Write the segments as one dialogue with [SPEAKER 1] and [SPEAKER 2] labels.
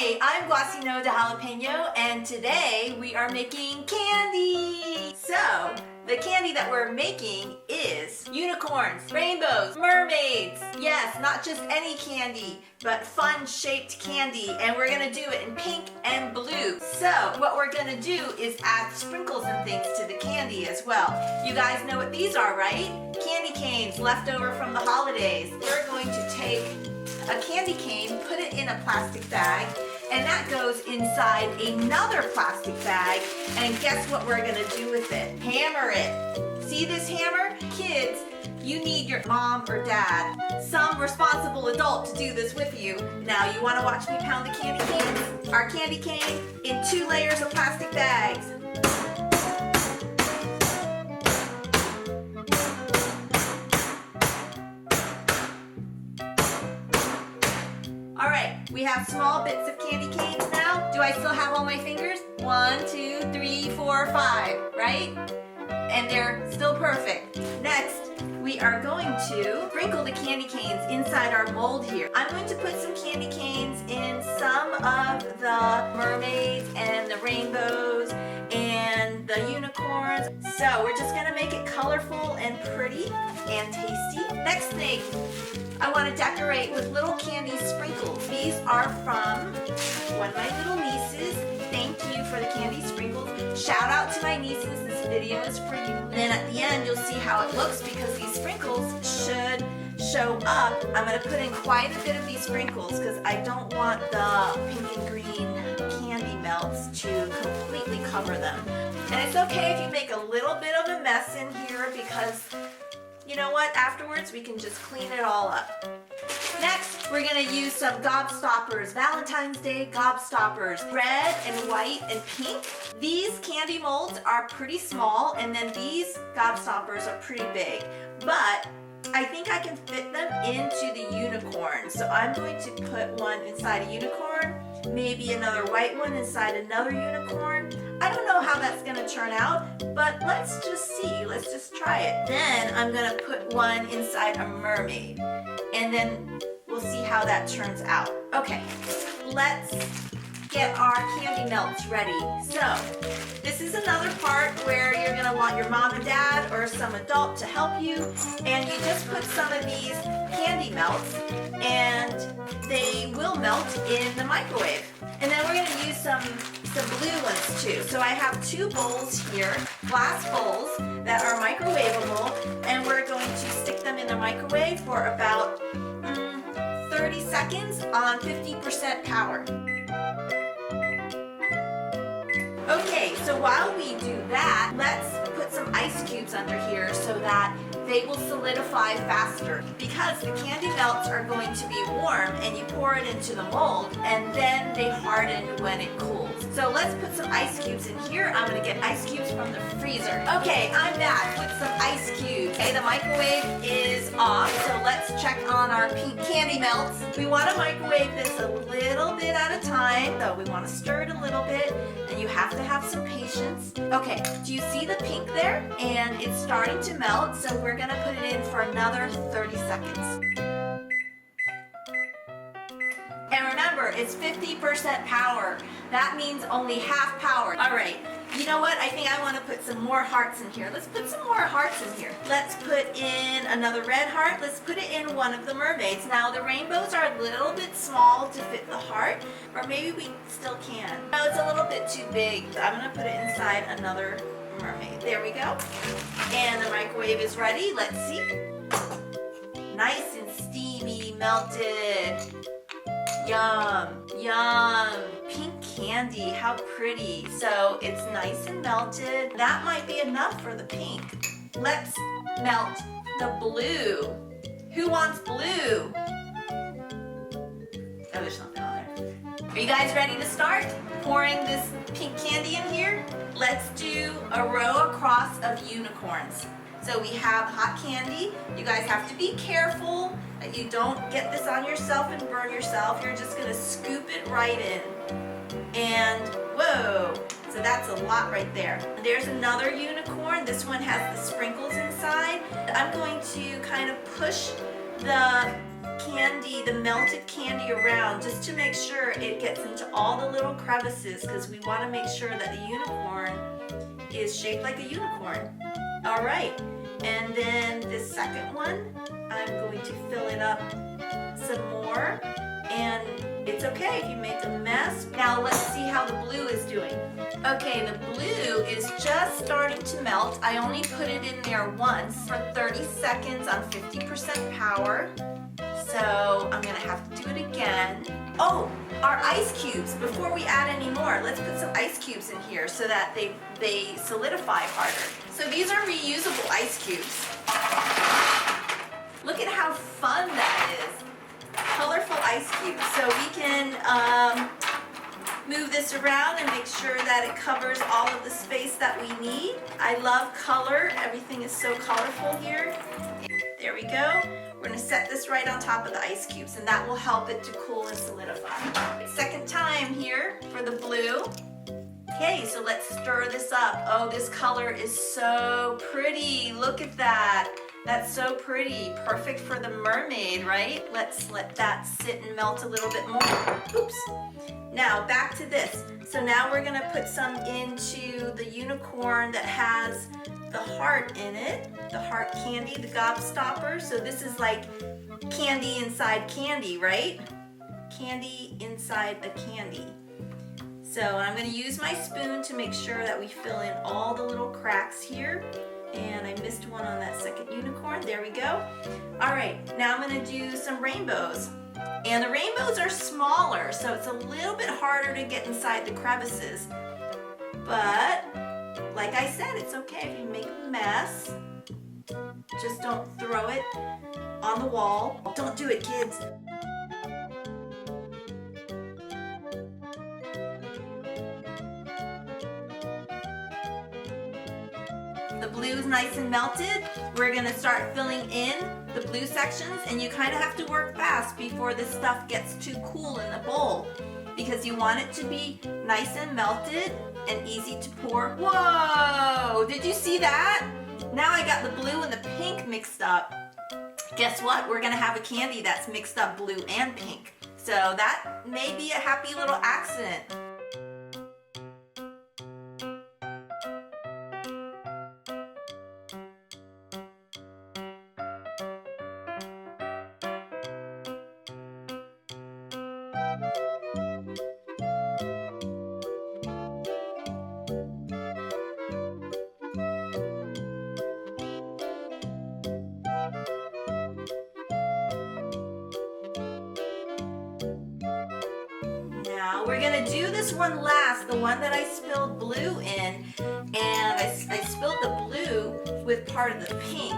[SPEAKER 1] Hi, I'm Goisineau de Jalapeño, and today we are making candy. So, the candy that we're making is unicorns, rainbows, mermaids. Yes, not just any candy, but fun-shaped candy, and we're gonna do it in pink and blue. So, what we're gonna do is add sprinkles and things to the candy as well. You guys know what these are, right? Candy canes left over from the holidays. We're going to take a candy cane, put it in a plastic bag, and that goes inside another plastic bag, and guess what we're gonna do with it? Hammer it. See this hammer? Kids, you need your mom or dad, some responsible adult to do this with you. Now, you wanna watch me pound the candy canes? Our candy cane in 2 layers of plastic bags. All right, we have small bits of candy canes now. Do I still have all my fingers? 1, 2, 3, 4, 5, right? And they're still perfect. Next, we are going to sprinkle the candy canes inside our mold here. I'm going to put some candy canes in some of the mermaids and the rainbows and the unicorns. So we're just gonna make it colorful and pretty and tasty. Next thing, I want to decorate with little candy sprinkles. These are from one of my little nieces. Thank you for the candy sprinkles. Shout out to my nieces. This video is for you. And then at the end, you'll see how it looks because these sprinkles should show up. I'm going to put in quite a bit of these sprinkles because I don't want the pink and green candy melts to completely cover them. And it's okay if you make a little bit of a mess in here because you know what? Afterwards, we can just clean it all up. Next, we're gonna use some gobstoppers, Valentine's Day gobstoppers, red and white and pink. These candy molds are pretty small, and then these gobstoppers are pretty big, but I think I can fit them into the unicorn. So I'm going to put one inside a unicorn, maybe another white one inside another unicorn. I don't know how that's gonna turn out, but let's just see, let's just try it. Then I'm gonna put one inside a mermaid, and then we'll see how that turns out. Okay, let's get our candy melts ready. So, this is another part where you're gonna want your mom and dad or some adult to help you, and you just put some of these candy melts, and they will melt in the microwave. And then we're gonna use some blue ones too. So I have 2 bowls here, glass bowls that are microwavable, and we're going to stick them in the microwave for about 30 seconds on 50% power. Okay, so while we do that, let's put some ice cubes under here so that they will solidify faster because the candy melts are going to be warm and you pour it into the mold and then they harden when it cools. So let's put some ice cubes in here. I'm gonna get ice cubes from the freezer. Okay, I'm back with some ice cubes. Okay, the microwave is off, so let's check on our pink candy melts. We wanna microwave this a little bit at a time, so we wanna stir it a little bit, and you have to have some patience. Okay, do you see the pink there? And it's starting to melt, so we're gonna put it in for another 30 seconds. And remember, it's 50% power. That means only half power. All right, you know what? I think I want to put some more hearts in here. Let's put some more hearts in here. Let's put in another red heart. Let's put it in one of the mermaids. Now, the rainbows are a little bit small to fit the heart, or maybe we still can. No, it's a little bit too big. I'm going to put it inside another mermaid. There we go. And the microwave is ready. Let's see. Nice and steamy, melted. Yum, yum. Pink candy, how pretty. So it's nice and melted. That might be enough for the pink. Let's melt the blue. Who wants blue? Oh, there's something on there. Are you guys ready to start pouring this pink candy in here? Let's do a row across of unicorns. So we have hot candy. You guys have to be careful that you don't get this on yourself and burn yourself. You're just gonna scoop it right in. And whoa, so that's a lot right there. There's another unicorn. This one has the sprinkles inside. I'm going to kind of push the candy, the melted candy around just to make sure it gets into all the little crevices, because we want to make sure that the unicorn is shaped like a unicorn. All right, and then this second one, I'm going to fill it up some more, and it's okay if you make a mess. Now let's see how the blue is doing. Okay, the blue is just starting to melt. I only put it in there once for 30 seconds on 50% power. So I'm gonna have to do it again. Oh, our ice cubes. Before we add any more, let's put some ice cubes in here so that they solidify harder. So these are reusable ice cubes. Look at how fun that is. Colorful ice cubes. So we can move this around and make sure that it covers all of the space that we need. I love color. Everything is so colorful here. There we go. We're going to set this right on top of the ice cubes, and that will help it to cool and solidify. Second time here for the blue. Okay, so let's stir this up. Oh, this color is so pretty. Look at that. That's so pretty. Perfect for the mermaid, right? Let's let that sit and melt a little bit more. Oops. Now back to this. So now we're gonna put some into the unicorn that has the heart in it, the heart candy, the gobstopper. So this is like candy inside candy, right? Candy inside a candy. So I'm gonna use my spoon to make sure that we fill in all the little cracks here. And I missed one on that second unicorn. There we go. All right, now I'm gonna do some rainbows. And the rainbows are smaller, so it's a little bit harder to get inside the crevices. But, like I said, it's okay if you make a mess. Just don't throw it on the wall. Don't do it, kids. The blue is nice and melted. We're gonna start filling in the blue sections, and you kind of have to work fast before this stuff gets too cool in the bowl, because you want it to be nice and melted and easy to pour. Whoa, did you see that? Now I got the blue and the pink mixed up. Guess what? We're gonna have a candy that's mixed up blue and pink. So that may be a happy little accident. Now we're gonna do this one last, the one that I spilled blue in, and I spilled the blue with part of the pink.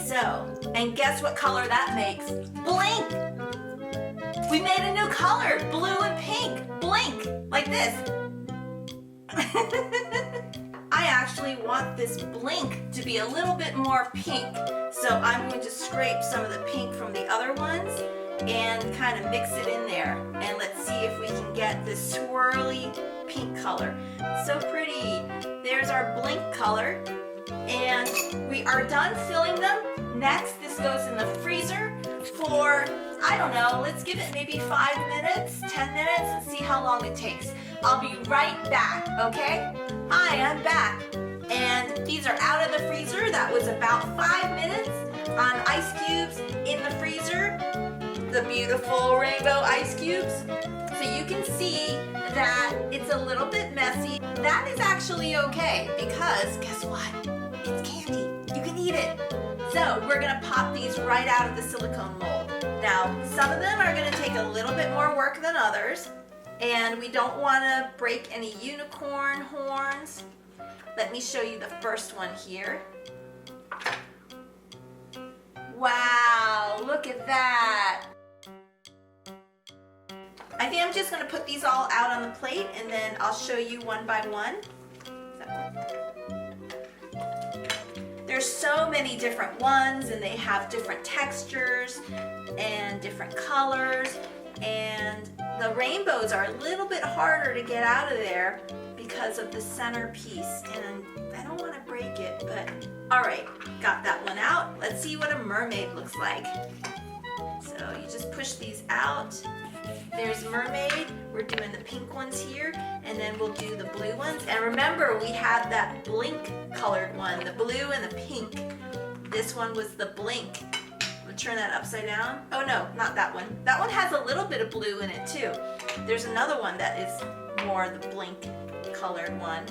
[SPEAKER 1] So, and guess what color that makes? Blink! We made a new color, blue and pink. Blink, like this. I actually want this blink to be a little bit more pink. So I'm going to scrape some of the pink from the other ones and kind of mix it in there. And let's see if we can get this swirly pink color. So pretty. There's our blink color. And we are done filling them. Next, this goes in the freezer for, I don't know, let's give it maybe 5 minutes, 10 minutes, and see how long it takes. I'll be right back, okay? Hi, I'm back. And these are out of the freezer. That was about 5 minutes on ice cubes in the freezer. The beautiful rainbow ice cubes. So you can see that it's a little bit messy. That is actually okay, because guess what? It's candy. You can eat it. So we're gonna pop these right out of the silicone mold. Now, some of them are gonna take a little bit more work than others, and we don't wanna break any unicorn horns. Let me show you the first one here. Wow, look at that. I think I'm just gonna put these all out on the plate, and then I'll show you one by one. There's so many different ones, and they have different textures and different colors, and the rainbows are a little bit harder to get out of there because of the center piece, and I don't want to break it, but all right, got that one out. Let's see what a mermaid looks like. So you just push these out. There's mermaid. We're doing the pink ones here, and then we'll do the blue ones. And remember, we had that blink colored one, the blue and the pink. This one was the blink. I'm gonna turn that upside down. Oh no, not that one. That one has a little bit of blue in it too. There's another one that is more the blink colored one.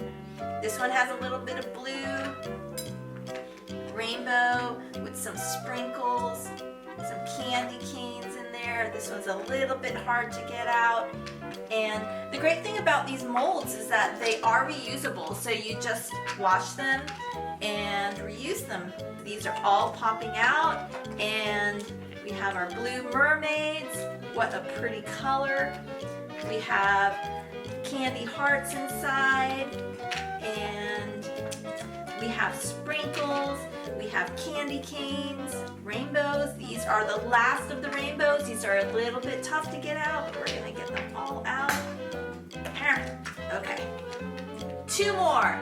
[SPEAKER 1] This one has a little bit of blue, rainbow with some sprinkles, some candy canes in there. This one's a little bit hard to get out. And the great thing about these molds is that they are reusable, so you just wash them and reuse them. These are all popping out, and we have our blue mermaids. What a pretty color. We have candy hearts inside, and we have sprinkles. We have candy canes, rainbows. These are the last of the rainbows. These are a little bit tough to get out, but we're gonna get them all out. Okay, two more.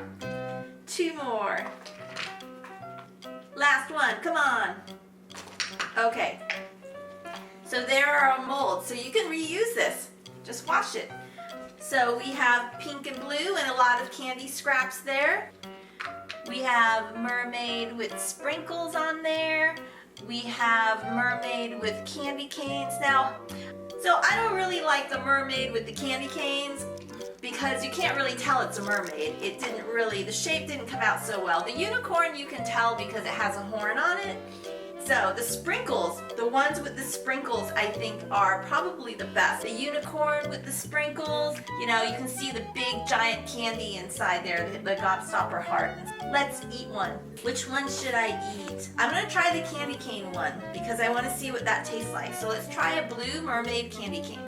[SPEAKER 1] Last one, come on. Okay, so there are our molds. So you can reuse this, just wash it. So we have pink and blue and a lot of candy scraps there. We have mermaid with sprinkles on there. We have mermaid with candy canes. Now, so I don't really like the mermaid with the candy canes because you can't really tell it's a mermaid. It didn't really, the shape didn't come out so well. The unicorn you can tell because it has a horn on it. So the sprinkles, the ones with the sprinkles, I think are probably the best. The unicorn with the sprinkles, you know, you can see the big giant candy inside there, the gobstopper heart. Let's eat one. Which one should I eat? I'm gonna try the candy cane one because I wanna see what that tastes like. So let's try a blue mermaid candy cane.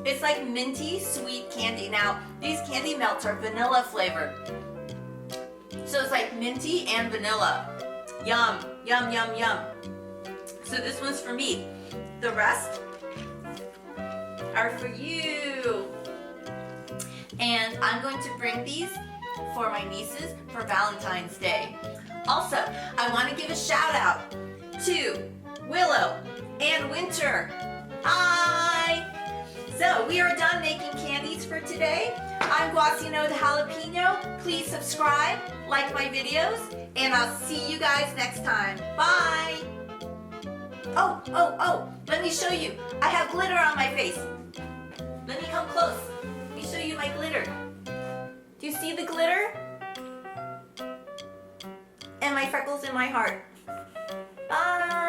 [SPEAKER 1] It's like minty sweet candy. Now, these candy melts are vanilla flavored. So it's like minty and vanilla. Yum, yum, yum, yum. So this one's for me. The rest are for you. And I'm going to bring these for my nieces for Valentine's Day. Also, I want to give a shout out to Willow and Winter. Hi! So we are done making candies for today. I'm Goisineau de Jalapeño. Please subscribe, like my videos, and I'll see you guys next time. Bye! Oh, let me show you. I have glitter on my face. Let me come close. Let me show you my glitter. Do you see the glitter? And my freckles in my heart. Bye!